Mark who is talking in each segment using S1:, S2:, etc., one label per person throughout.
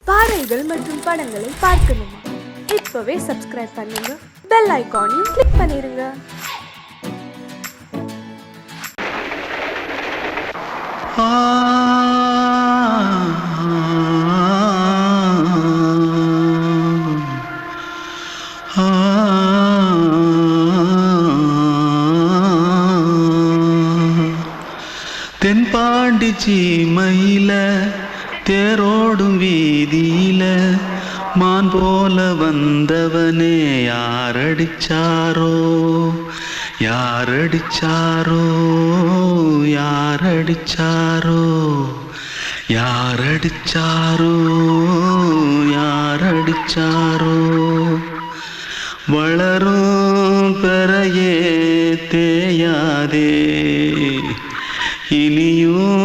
S1: பாடல்கள் மற்றும் படங்களை பார்க்கணுமா? இப்பவே சப்ஸ்கிரைப் பண்ணுங்க, பெல் ஐகானையும் கிளிக் பண்ணிருங்க.
S2: தென்பாண்டி சீமையில தேரோடும் வீதியில மான் போல வந்தவனே யாரடிச்சாரோ யாரடிச்சாரோ யாரடிச்சாரோ யாரடிச்சாரோ யாரடிச்சாரோ வளரும் பெறையே தேயாதே இனியும்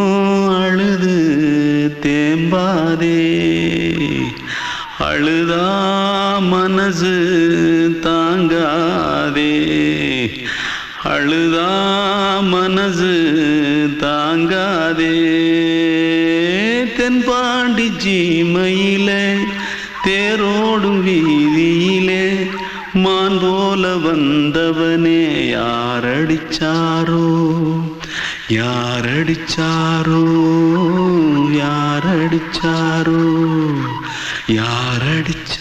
S2: அழுது தேம்பாதே அழுதா மனசு தாங்காதே அழுதா மனசு தாங்காதே தென்பாண்டி சீமையிலே தேரோடும் வீதியிலே மான் போல வந்தவனே யாரடிச்சாரோ யாரடிச்சாரோ யாரடிச்சாரோ யாரடிச்சா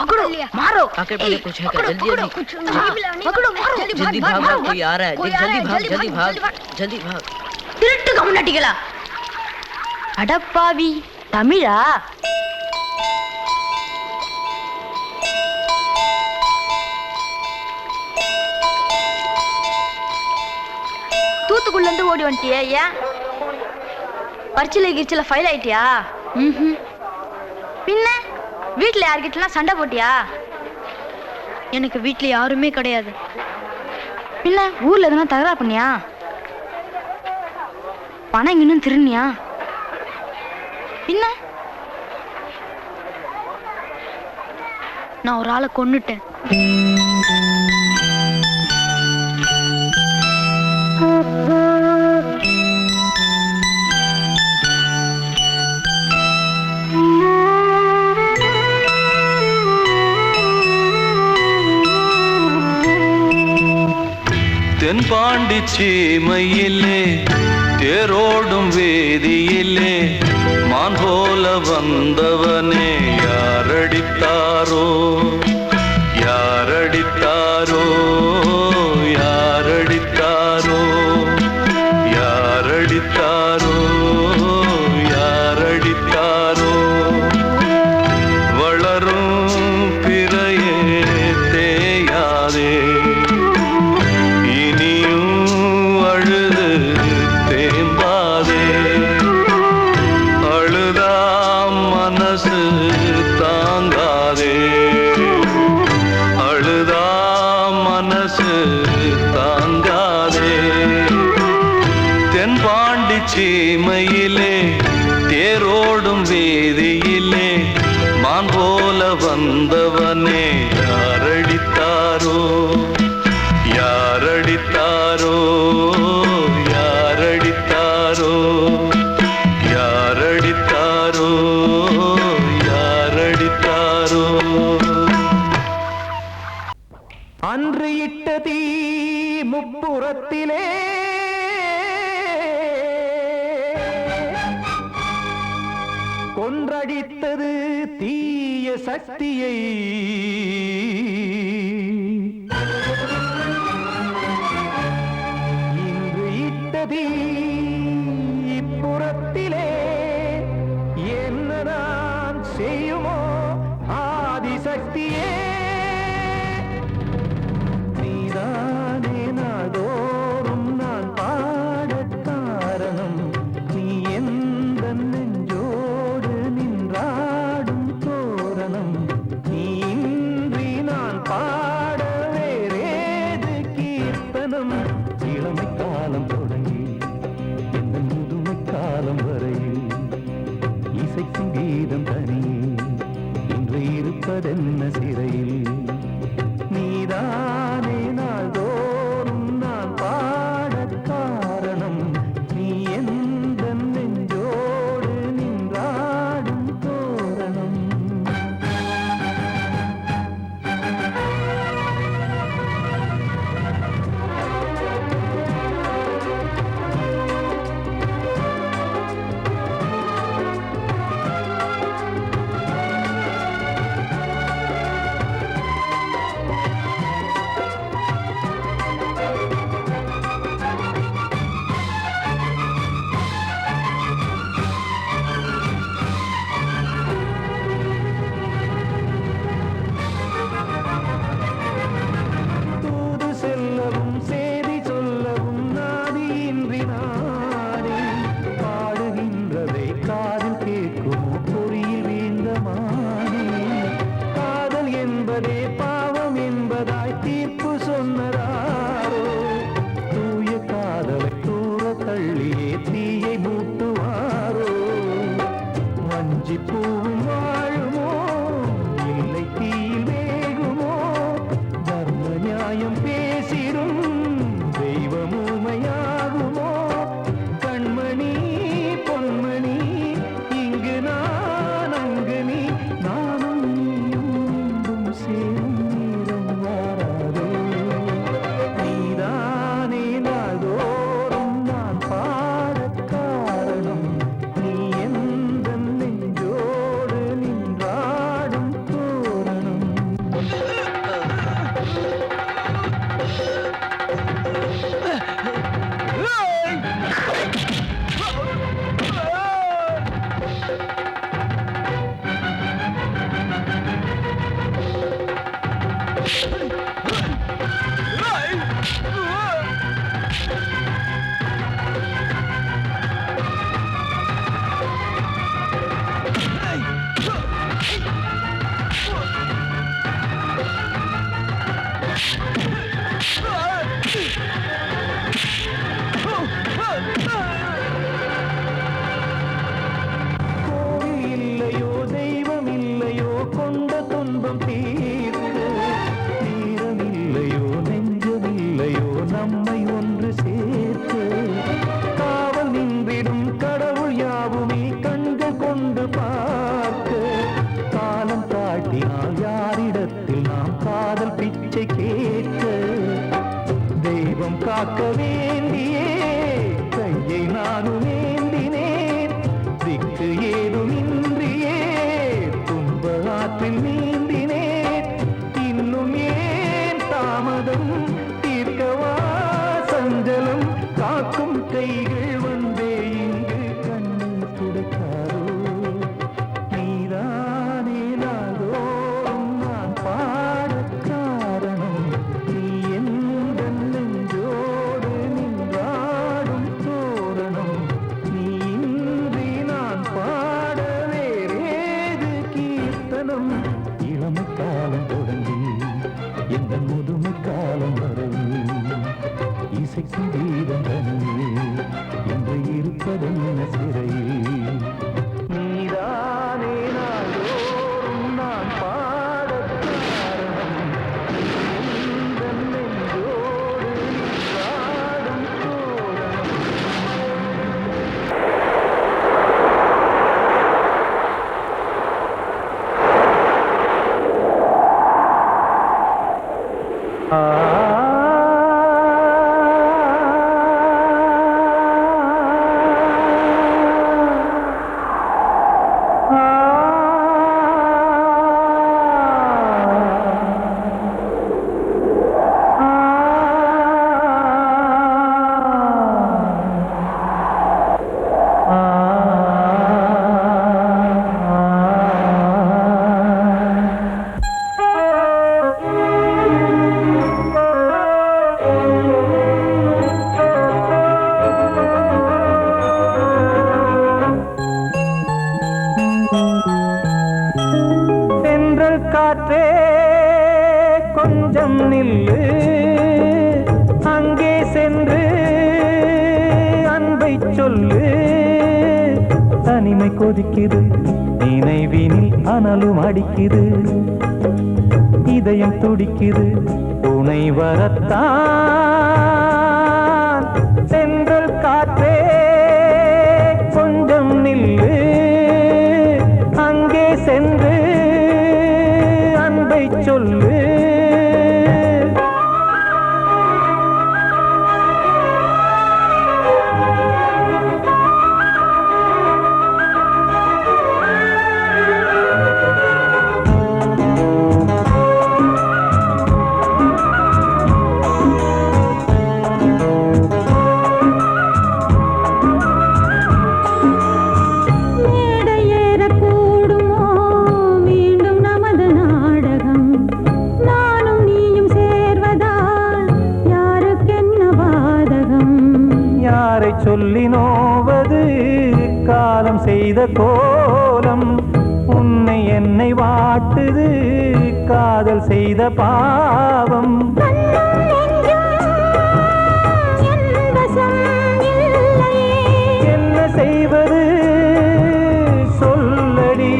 S3: पकड़ो मारो
S4: आके पहले कुछ है क्या जल्दी भाग कोई आ रहा है जल्दी भाग
S3: திருட்டு கம்முனட்டிகளா அடப்பாவி தமிழா தூத்துக்குள்ள இருந்து ஓடி வந்துட்டியா? ஏன் பரிச்சையில கிரிச்சில ஃபைல் ஆயிட்டியா? பின்ன வீட்டுல யார்கிட்டலாம் சண்டை போட்டியா? எனக்கு வீட்டுல யாருமே கிடையாது. பின்ன ஊர்ல எதுனா தகராறு பண்ணியா? பணம் இன்னும் திருநியா? பின்ன நான் ஒரு ஆளை கொன்னுட்டேன்.
S2: தென்பாண்டி சீமையிலே தேரோடும் வேதியிலே மான் போல வந்தவனே யாரடித்தாரோ யாரடித்தாரோ யாரடித்தாரோ யாரடித்தாரோ யாரடித்தாரோ வளரும் பிறையே தேயாதே தென்பாண்டி சீமையிலே தேரோடும் வேதியிலே மான் போல வந்தவனே யாரடித்தாரோ யாரடித்தாரோ யாரடித்தாரோ யாரடித்தாரோ யாரடித்தாரோ
S5: அன்று இட்ட தீ முப்புறத்திலே கொன்றடித்தது தீய சக்தியை இன்று இட்ட தீ இப்புறத்திலே என்னதான் செய்யுமோ ஆதிசக்தியே நீதானே நாள்தோறும் நான் பாடக் காரணம் நீ எந்த நெஞ்சோடு நின்றாடும் தோரணம் நீ இன்றி நான் பாட வேறேது கீர்த்தனம் இளமை காலம் தொடங்கி எந்த முதுமை காலம் வரையில் இசை சங்கீதம் தனியே பூவும் வாழுமோ இல்லை தீயில் வேகுமோ தர்ம நியாயம் பேசிடும் தெய்வம் ஊமையாகுமோ கண்மணி பொன்மணி இங்கு நான் அங்கு நீ நானும் நீயும் மீண்டும் சேரும் நேரம் வாராதோ நீதானே நாள்தோறும் நான் பாடக் காரணம் நீ எந்த நெஞ்சோடு நின்றாடும் தோரணம் கோவில் இல்லையோ தெய்வம் இல்லையோ கொண்ட துன்பம் தீர்க்க தீரம் இல்லையோ நெஞ்சம் இல்லையோ நம்மை ஒன்று சேர்க்க காவல் நின்றிடும் கடவுள் யாவுமே கண்கள் கொண்டு பார்க்க காலம் தாட்டினால் யாரிடத்தில் நாம் காதல் பிச்சை கேட்க தெய்வம் காக்க வேண்டியே கையை நானும் ஏந்தினேன் திக்கு ஏதுமின்றியே துன்ப ஆற்றில் நீந்தினேன் இன்னும் ஏன் தாமதம் தீர்க்கவா சஞ்சலம் காக்கும் கைகள் வந்தே இங்கு கண்ணீர் துடைக்காதோ நீதானே நாள்தோறும் நான் பாடக் காரணம் நீ எந்த நெஞ்சோடு நின்றாடும் தோரணம் நீ இன்றி நான் பாட வேறேது கீர்த்தனம் இளமை காலம் தொடங்கி எந்த முதுமை காலம் வரை இசைக்கு வீதம் தனியே என்று இருப்பதென்ன சிறையில் நீதானே நாள்தோறும் நான் பாடக் காரணம் எந்த நெஞ்சோடு நின்றாடும் தோரணம் தென்றல் காற்றே கொஞ்சம் நில்லு அங்கே சென்று அன்பை சொல்லு தனிமை கொதிக்குது நினைவினில் அனலும் அடிக்குது இதயம் துடிக்குது துணை வரத்தான் தென்றல் காற்றே கொஞ்சம் நில்லு அங்கே சென்று அன்பை சொல்லு சொல்லி நோவது காலம் செய்த கோலம் உன்னை என்னை வாட்டுது காதல் செய்த பாவம் என்ன செய்வது சொல்லடி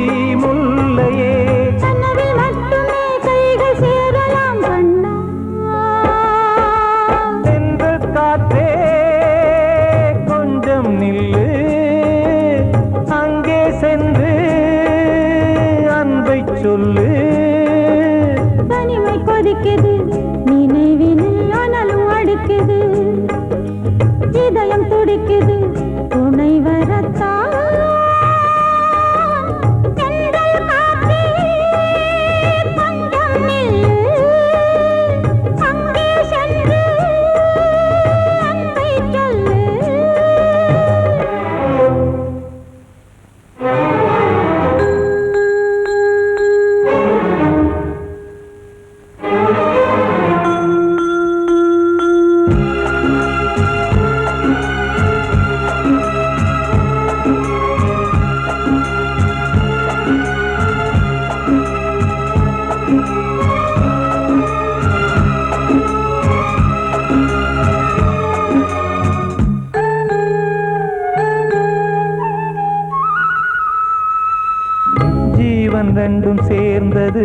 S5: ஜீவன் ரெண்டும் சேர்ந்தது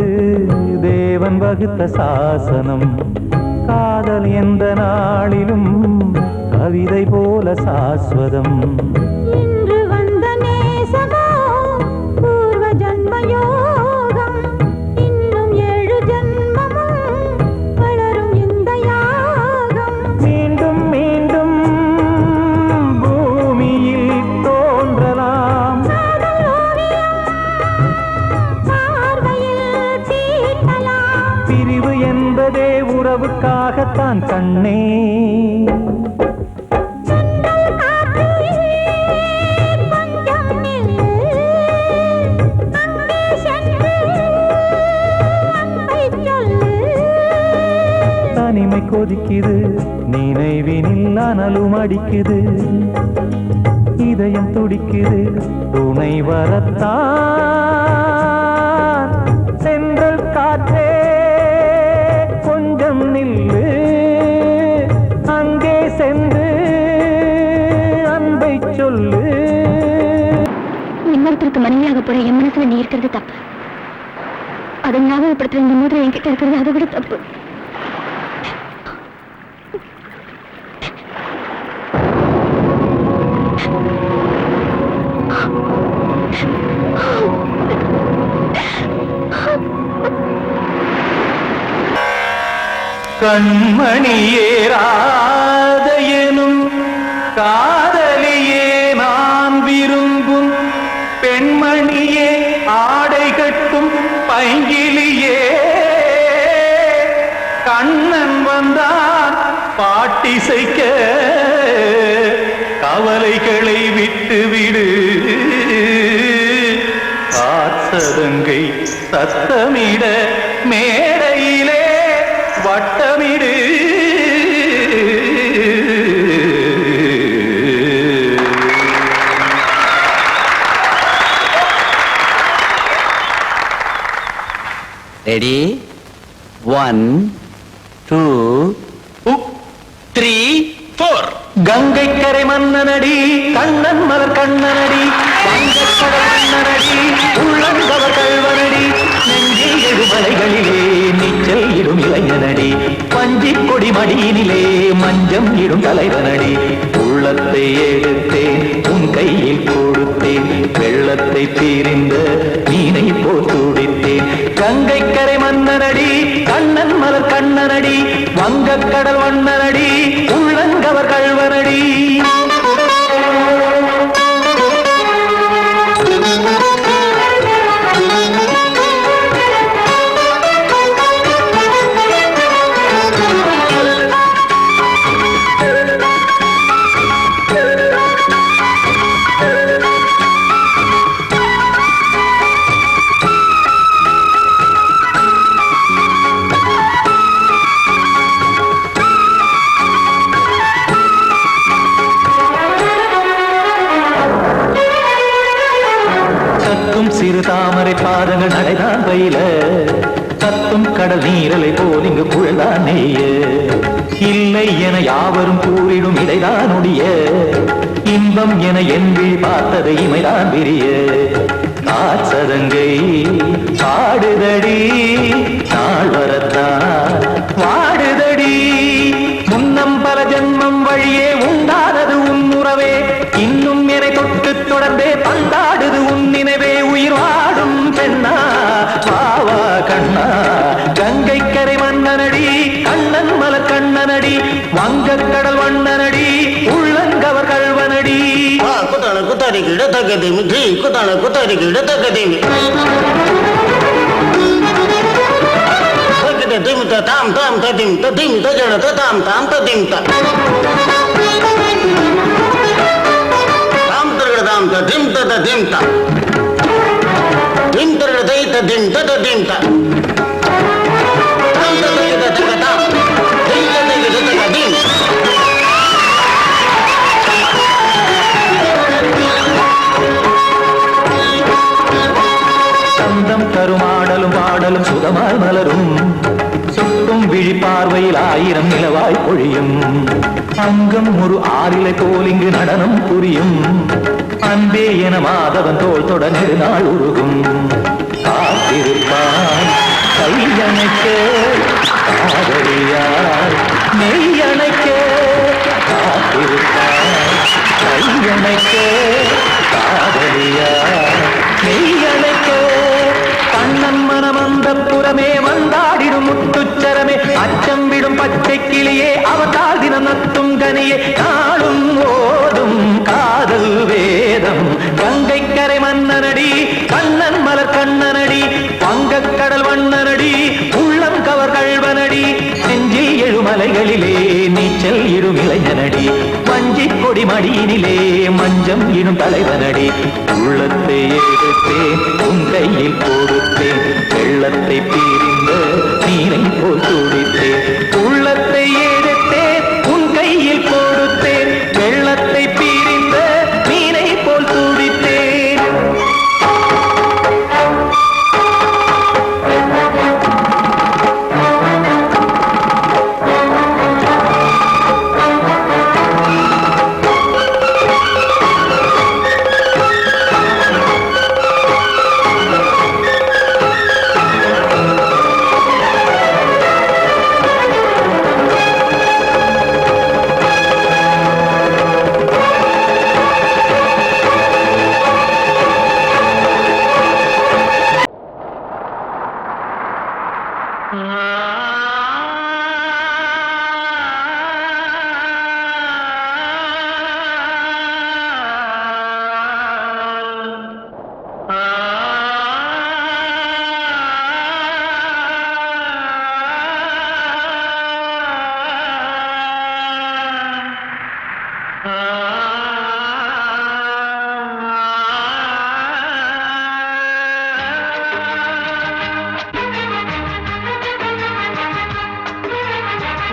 S5: தேவன் வகுத்த சாசனம். காதல் எந்த நாளிலும் கவிதை போல சாஸ்வதம்.
S6: இன்று வந்த நேசமோ பூர்வ ஜன்ம யோகம். இன்னும் 7 ஜன்மமும் வளரும் இந்த யாகம்.
S5: மீண்டும் மீண்டும் பூமியில் தோன்றலாம்.
S6: காதல் ஓவியம் பார்வையில் தீட்டலாம்.
S5: பிரிவு என்பதே உறவுக்காகத்தான் கண்ணே. தனிமை கொதிக்குது நினைவினில் அனலும் அடிக்குது. இதயம் துடிக்குது துணை வரத்தான். சென்றல் காற்றே கொஞ்சம் நில்லு. அங்கே சென்று அன்பை சொல்லு.
S3: இன்னொருத்தருக்கு மனைவியாக போற என் மனசுல நீ இருக்கிறது தப்பு. அதை ஞாபகப்படுத்துற இந்த மூன்று என்கிட்ட இருக்கிறது அதை விட தப்பு.
S5: கண்மணியேராத எனும் காதலியே நான் விரும்பும் பெண்மணியே ஆடை கட்டும் பைங்கிலியே. கண்ணன் வந்தான் பாட்டிசைக்க கவலைகளை விட்டுவிடு. காத்ததங்கை சத்தமிட மேடையிலே வட்டமிடு.
S7: ரெடி 1 2 3 4.
S5: கங்கை கரை மன்னனடி கண்ணன் மலர் கண்ணனடி. வங்கக்கடல் மன்னனடி உள்ளங்கவர் கல்வனடி. நெஞ்சில் எழுமலைகளிலே நீச்சல் இடும் இளைஞனடி. பஞ்சி கொடி மடியினிலே மஞ்சம் இடும் தலைவனடி. உள்ளத்தை எடுத்தேன் உன் கையில் கொடுத்தேன். வெள்ளத்தை தீரிந்த மீனை போல் துடித்தேன். கங்கை கரை மன்னனடி கண்ணன் மலர் கண்ணனடி. வங்கக்கடல் வண்ணனடி உள்ளங்கவர் கல்வனடி. சிறு தாமரை பாதங்கள் நடைதான் பயில. கத்தும் கடல் நீரலை போல் இங்கு புழல்தான் நெய்ய. இல்லை என யாவரும் கூறிடும் இடைதான் உடைய. இன்பம் என என்பி பார்த்தது இமைதான் விரிய. காச்சதங்கை பாடுதடி நாள் வரத்தான் வாடுதடி. முன்னம் பல ஜென்மம் வழியே உண்டானது உன் உறவே. இன்னும் என்னை தொட்டு தொடர்ந்தே பந்தாடுது உன் நினைவே. உயிர் வாடும் பெண்ணா வாவா கண்ணா. கங்கை கரை மன்னனடி கண்ணன் மலர் கண்ணனடி. வங்கக்கடல் வண்ணனடி உள்ளங்கவர் கல்வனடி.
S8: குத்தான குத்தாரி கிட தக்கதேமி ஜி குத்தான குத்தாரி கிட தக்கதேமி. திம் தாம் தாம் ததிம் ததிம் தஜட தாம் தாம் ததிம் தாம் தர்கட தாம் ததிம் ததிம் தாம் திம் தர்கட தை ததிம் ததிம் தாம் தாம் தர்கட தக தாம் திம் தர்கட தக திம்.
S5: சந்தம் தருமாடலும் பாடலும் சுகமாய் மலரும். சுட்டும் விழி பார்வையில் 1000 நிலவாய் பொழியும். அங்கம் ஒரு ஆறிலை போல் இங்கு நடனம் புரியும். அன்பே என மாதவன் தோல் தொட நெடுநாள் உருகும். நெய்யணைக்க காத்திருப்பார் கையணைக்க காதலியா நெய்யணைக்க கண்ணன் மனம் அந்த புறமே வந்தாடிடும் முத்துச்சரமே அச்சம் விடும் பச்சை கிளியே அவதால் தினம் நத்தும் கனியே நாளும் ஓடும் காதல் வேதம் கங்கை கரை மன்னனடி கண்ணன் மலர் கண்ணனடி வங்கக்கடல் வண்ணனடி உள்ளம் கவர் கழ்வனடி நெஞ்சில் எழுமலைகளிலே நீச்சல் இடும் இளைஞனடி வஞ்சி கொடி மடியினிலே மஞ்சம் இடும் தலைவனடி உள்ளத்தை எடுத்தேன் உன் கையில் கொடுத்தேன் வெள்ளத்தை பிரிந்த நீரை போல் துடித்தேன் உள்ளத்தை எடுத்தேன் உன் கையில் கொடுத்தேன் வெள்ளத்தை பிரிந்த நீரை போல் துடித்தேன்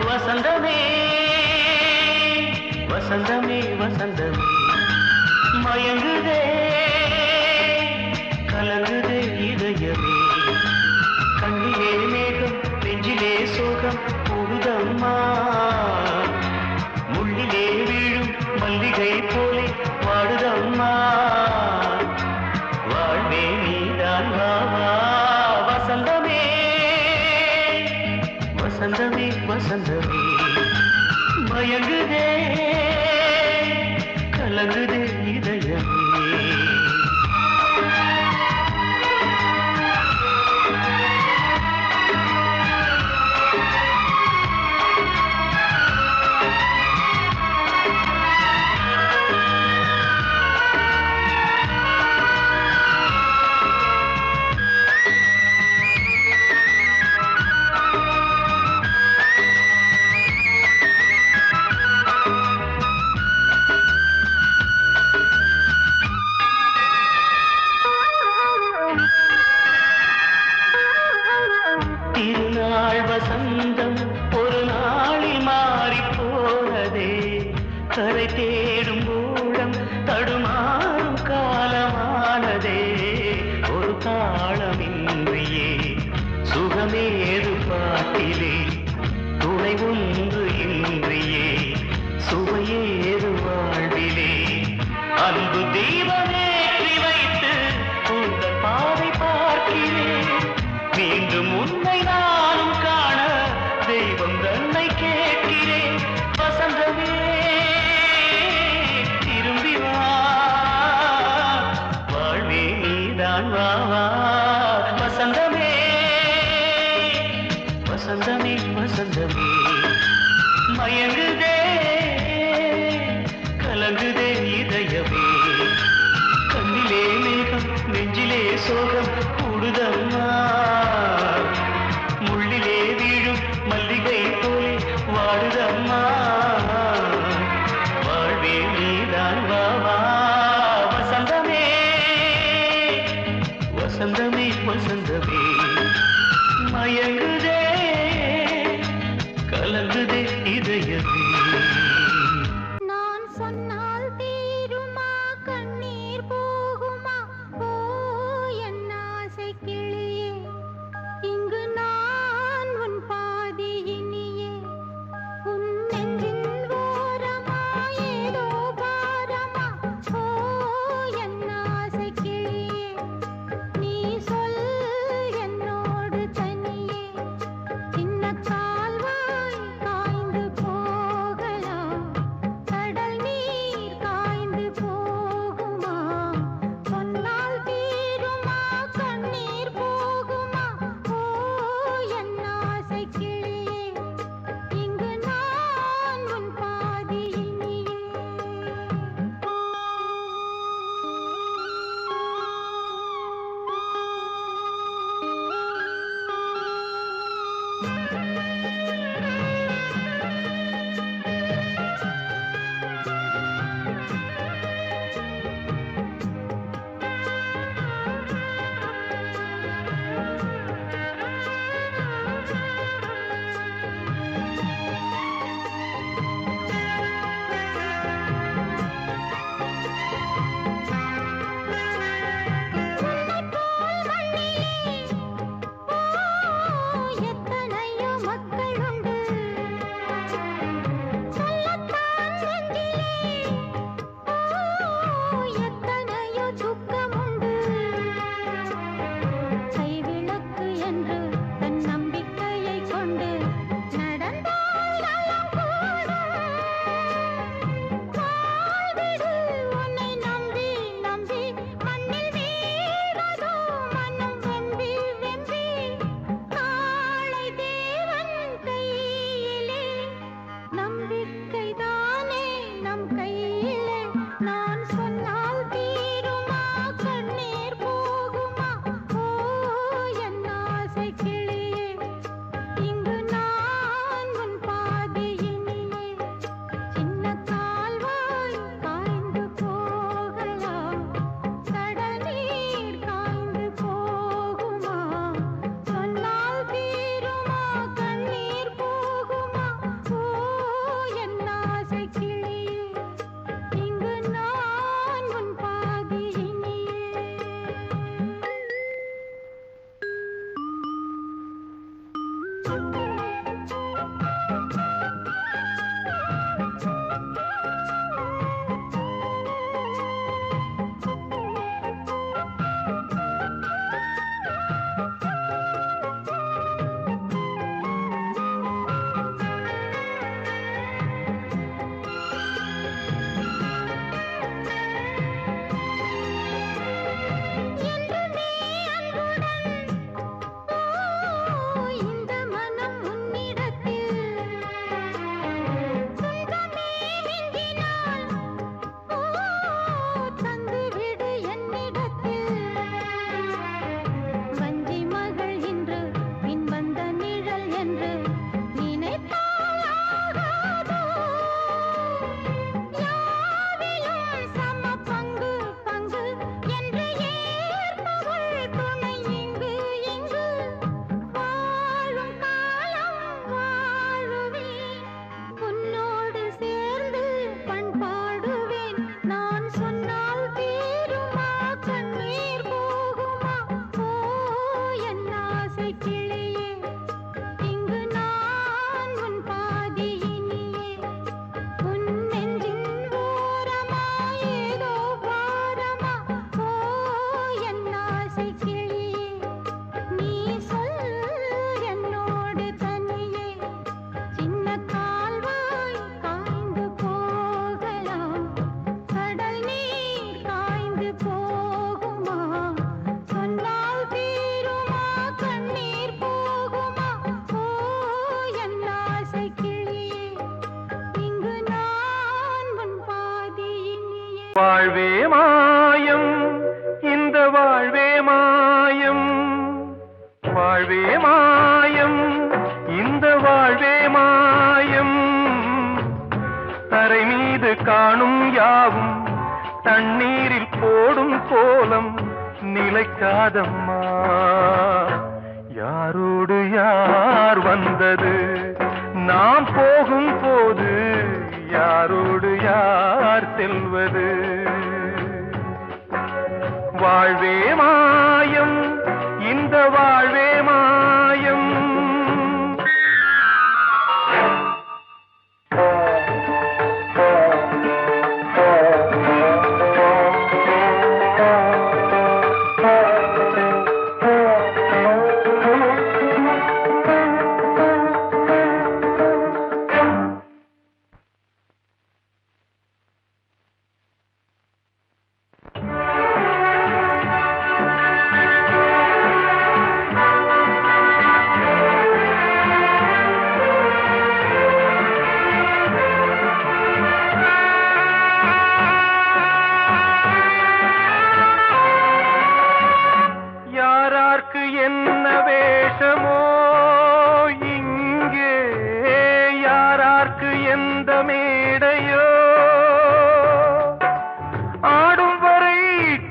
S2: வசந்தமே வசந்தமே வசந்தமே மயங்குதே கலங்குதே இதயமே கண்ணிலே மேகம் நெஞ்சிலே சோகம் புதுதம்மா முள்ளிலே வீழும் மல்லிகை போலே வாடுதம்மா வாழ்வே நீதான் வாவா வசந்தமே வசந்தமே வசந்தமே மயங்குதே கலங்குதே இதயமே திருநாள் வசந்தம் ஒரு நாளில் மாறி போனதே கரை தேடும் ஊழம் தடுமாறும் காலமானதே ஒரு தாளமின்றியே சுகமேது பாட்டிலே துணை ஒன்று இன்றியே சுவையேது வாழ்விலே அன்பு தீபமேற்றி வைத்து உங்கள் பாதை பார்க்கிறேன் மீண்டும் உன்னை நானும் காண தெய்வம் தன்னை கேட்கிறேன் வசந்தமே திரும்பி வா வாழ்வே நீதான் வா வா வசந்தமே வசந்தமே வசந்தமே மயங்குதே கலங்குதே இதயமே கண்ணிலே மேகம் நெஞ்சிலே சோகம் கூடுதம்மா முள்ளிலே வீழும் மல்லிகை போலே வாடுதம்மா வாழ்வே நீதான் வா வா வசந்தமே வசந்தமே வசந்தமே மயங்குதே கலங்குதே இதயமே
S6: நான் சொன்னால் தீருமா கண்ணீர் போகுமா ஓ என் ஆசை கிளியே இங்கு நான் உன் பாதி இனியே உன் நெஞ்சின் ஓரமா ஏதோ பாரமா ஓ என் ஆசை கிளியே நீ சொல் என்னோடு தனியே சின்ன கால்வாய் காய்ந்து
S5: வாழ்வே மாயம் இந்த வாழ்வே மாயம் வாழ்வே மாயம் இந்த வாழ்வே மாயம் தரை மீது காணும் யாவும் தண்ணீரில் போடும் கோலம் நிலைக்காதம்மா யாரோடு யார் வந்தது நாம் போகும் போது யாரோடு யார் செல்வது வாழ்வே மாயம் இந்த வாழ்வே மாயம் என்ன வேஷமோ இங்கே யாரார்க்கு எந்த மேடையோ ஆடும் வரை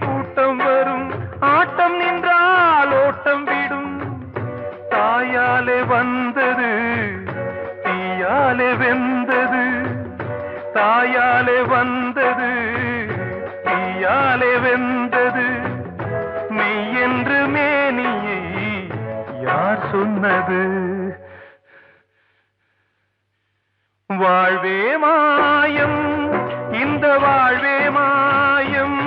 S5: கூட்டம் வரும் ஆட்டம் நின்றால் ஓட்டம் விடும் தாயாலே வந்தது தீயாலே வெந்தது தாயாலே வந்தது தீயாலே வெந்தது மெய் என்று மேனியை யார் சொன்னது வாழ்வே மாயம் இந்த வாழ்வே மாயம்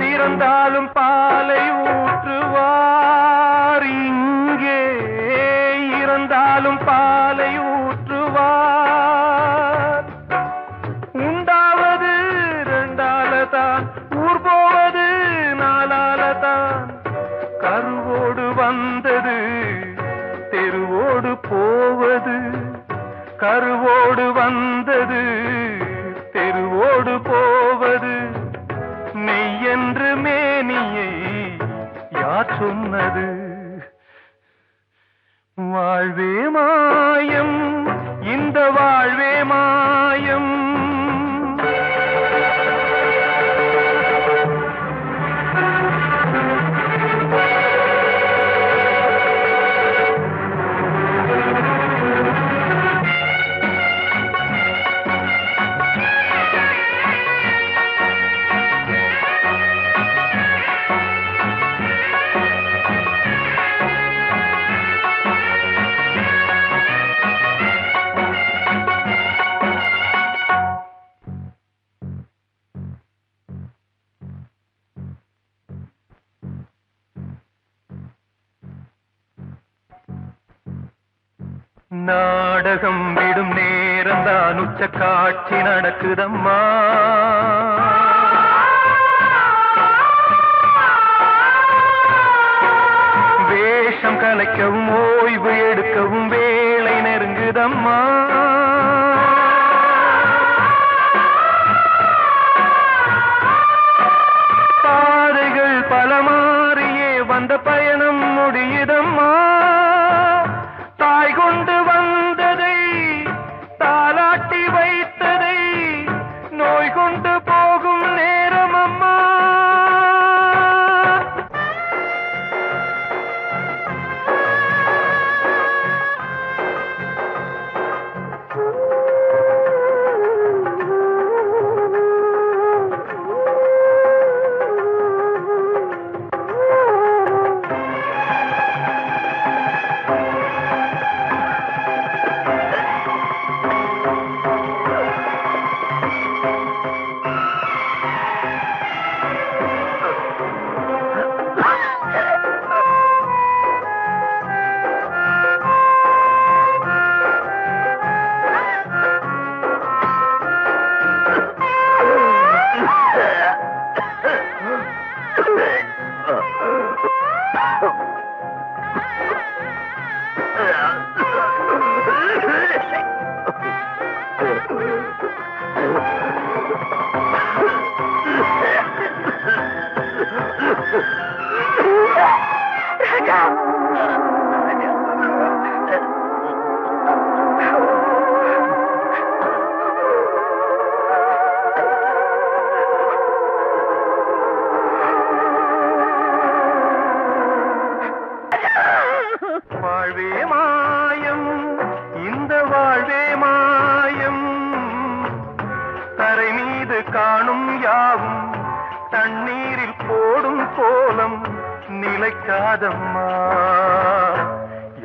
S5: இறந்தாலும் பாலை ஊற்றுவார் இங்கே இறந்தாலும் பாலை ஊற்றுவார் உண்டாவது ரெண்டாலதான் ஊர் போவது நாலாலதான் கருவோடு வந்தது தெருவோடு போவது கருவோடு வந்தது தெருவோடு போவது மெய் என்று மேனியை யார் சொன்னது வாழ்வே மாயம் இந்த வாழ்வே மாயம் நாடகம் விடும் நேரம்தான் உச்ச காட்சி நடக்குதம்மா வேஷம் கலைக்கவும் ஓய்வு எடுக்கவும் வேலை நெருங்குதம்மா பாதைகள் பல மாறியே வந்த பயணம் முடியுதம்மா தாய் கொண்டு வந்ததை தாலாட்டி வைத்ததை நோய் கொண்டு போகும் நேரம் அம்மா
S2: வைக்காதம்மா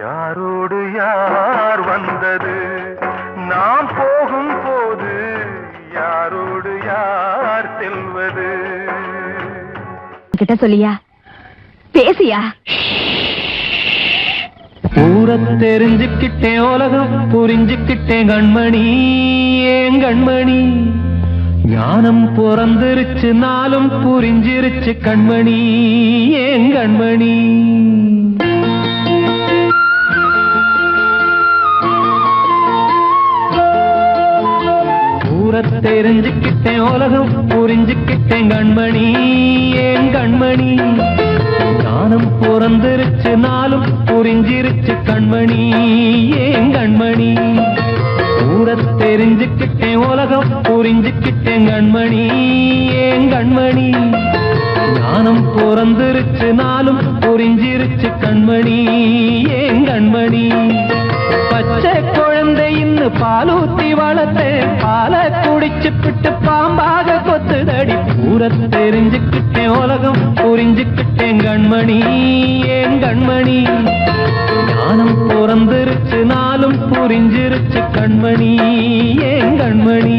S2: யாரோடு யார் வந்தது நாம் போகும் போது யாரோடு யார் செல்வது
S3: கிட்ட சொல்லியா பேசியா
S5: ஊரை தெரிஞ்சுக்கிட்டேன் உலகம் புரிஞ்சுக்கிட்டேன் கண்மணி ஏன் கண்மணி ஞானம் பிறந்திருச்சு நாளும் புரிஞ்சிருச்சு கண்மணி ஏன் கண்மணி ஊரை தெரிஞ்சுக்கிட்டேன் உலகம் புரிஞ்சுக்கிட்டேன் கண்மணி ஏன் கண்மணி ஞானம் பிறந்திருச்சு நாளும் புரிஞ்சிருச்சு கண்மணி ஏன் கண்மணி ஊரை தெரிஞ்சுக்கிட்டேன் உலகம் புரிஞ்சுக்கிட்டேன் கண்மணி ஏன் கண்மணி ஞானம் பிறந்திருச்சு நாளும் புரிஞ்சிருச்சு கண்மணி ஏன் கண்மணி பச்சை குழந்தை இன்னும் பாலூத்தி வளர்த்தேன் பாலை குடிச்சு பிட்டு பாம்பாக கொத்துதடி ஊரை தெரிஞ்சுக்கிட்டேன் உலகம் புரிஞ்சுக்கிட்டேன் கண்மணி ஏன் கண்மணி ஞானம் பிறந்திருச்சு நாளும் புரிஞ்சிருச்சு கண்மணி ஏன் கண்மணி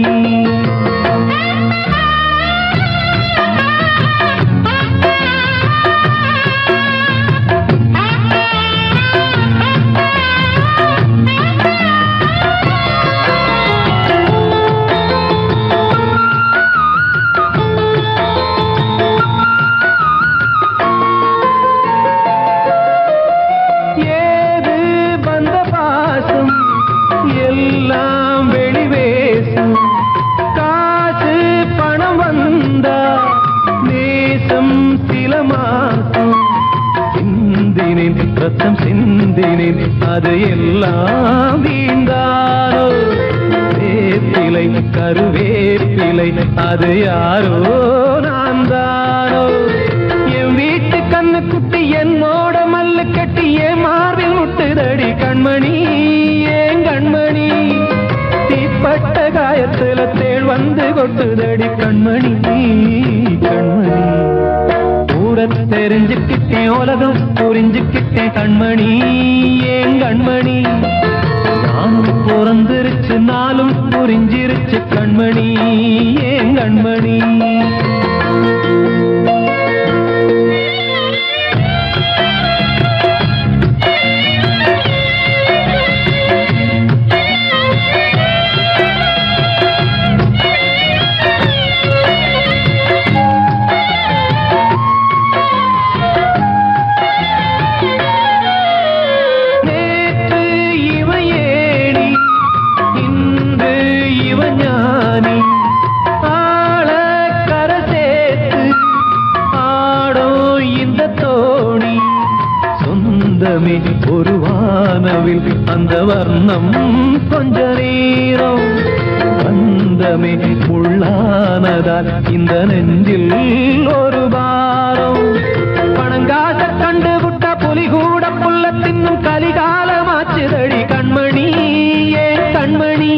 S5: எல்லாம் வெளிவேசும் காசு பணம் வந்தா நேசம் சில மாசம் சிந்தினேன் ரத்தம் சிந்தினேன் அது எல்லாம் வீந்தாரோ வேப்பிலை கருவேப்பிலை அது யாரோ நான் தானோ என் வீட்டு கண்ணு குட்டி என்னோட மல்லு கட்டி என் மார்பில் முட்டுதடி கண்மணி ஏன் கண்மணி தீப்பட்ட காயத்துல தேள் வந்து கொட்டுதடி கண்மணி கண்மணி ஊரை தெரிஞ்சுக்கிட்டேன் உலகம் புரிஞ்சுக்கிட்டேன் கண்மணி ஏன் கண்மணி நானும் பிறந்திருச்சு நாளும் புரிஞ்சிருச்சு கண்மணி ஏன் கண்மணி ஒரு வானவில் அந்த வர்ணம் கொஞ்ச நேரம் பந்தமே உள்ளானதால் இந்த நெஞ்சில் ஒரு பாரம் பணங்காச கண்டு விட்ட புலி கூட புல்ல தின்னும் கலிகாலமாச்சுதடி கண்மணி ஏன் கண்மணி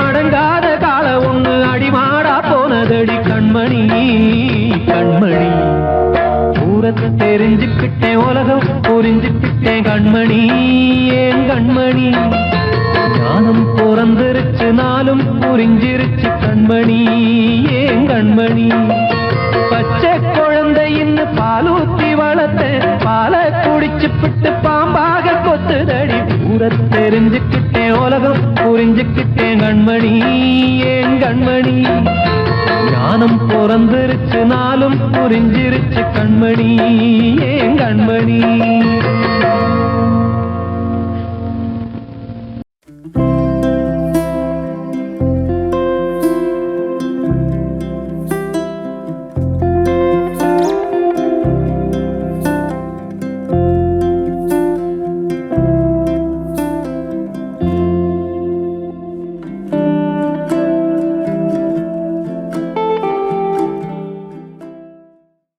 S5: அடங்காத கால ஒண்ணு அடிமாடா போனதடி கண்மணி கண்மணி ஊரை தெரிஞ்சுக்கிட்டேன் உலகம் புரிஞ்சுக்கிட்டேன் கண்மணி ஏன் கண்மணி ஞானம் பிறந்திருச்சு நாளும் புரிஞ்சிருச்சு கண்மணி ஏன் கண்மணி பச்சை குழந்தை இன்னும் பாலூத்தி வளர்த்தேன் பாலை குடிச்சு பிட்டு பாம்பாக கொத்துதடி ஊரை தெரிஞ்சுக்கிட்டேன் உலகம் புரிஞ்சுக்கிட்டேன் கண்மணி ஏன் கண்மணி ஞானம் பிறந்திருச்சு நாளும் புரிஞ்சிருச்சு கண்மணி ஏன் கண்மணி